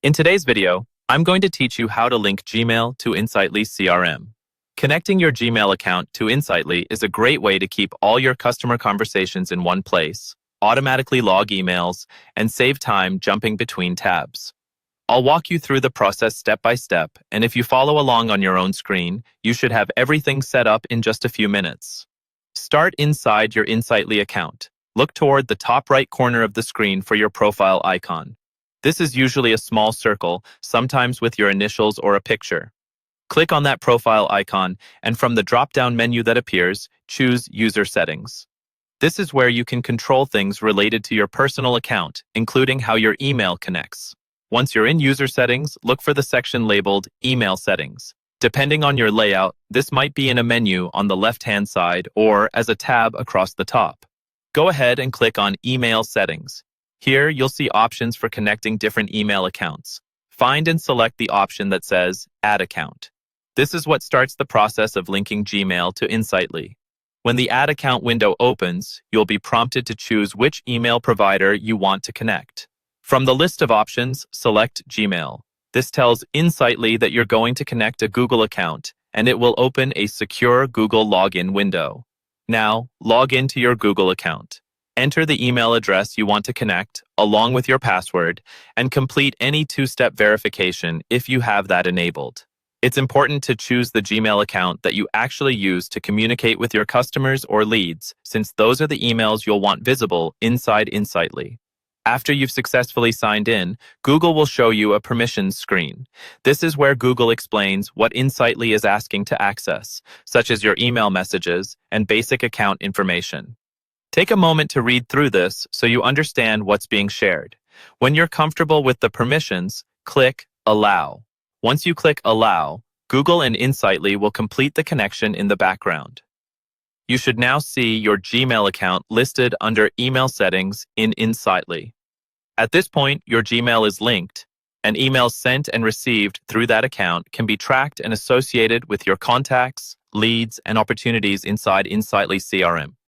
In today's video, I'm going to teach you how to link Gmail to Insightly CRM. Connecting your Gmail account to Insightly is a great way to keep all your customer conversations in one place, automatically log emails, and save time jumping between tabs. I'll walk you through the process step by step, and if you follow along on your own screen, you should have everything set up in just a few minutes. Start inside your Insightly account. Look toward the top right corner of the screen for your profile icon. This is usually a small circle, sometimes with your initials or a picture. Click on that profile icon, and from the drop-down menu that appears, choose User Settings. This is where you can control things related to your personal account, including how your email connects. Once you're in User Settings, look for the section labeled Email Settings. Depending on your layout, this might be in a menu on the left-hand side or as a tab across the top. Go ahead and click on Email Settings. Here, you'll see options for connecting different email accounts. Find and select the option that says Add Account. This is what starts the process of linking Gmail to Insightly. When the Add Account window opens, you'll be prompted to choose which email provider you want to connect. From the list of options, select Gmail. This tells Insightly that you're going to connect a Google account, and it will open a secure Google login window. Now, log into your Google account. Enter the email address you want to connect, along with your password, and complete any two-step verification if you have that enabled. It's important to choose the Gmail account that you actually use to communicate with your customers or leads, since those are the emails you'll want visible inside Insightly. After you've successfully signed in, Google will show you a permissions screen. This is where Google explains what Insightly is asking to access, such as your email messages and basic account information. Take a moment to read through this so you understand what's being shared. When you're comfortable with the permissions, click Allow. Once you click Allow, Google and Insightly will complete the connection in the background. You should now see your Gmail account listed under Email Settings in Insightly. At this point, your Gmail is linked, and emails sent and received through that account can be tracked and associated with your contacts, leads, and opportunities inside Insightly CRM.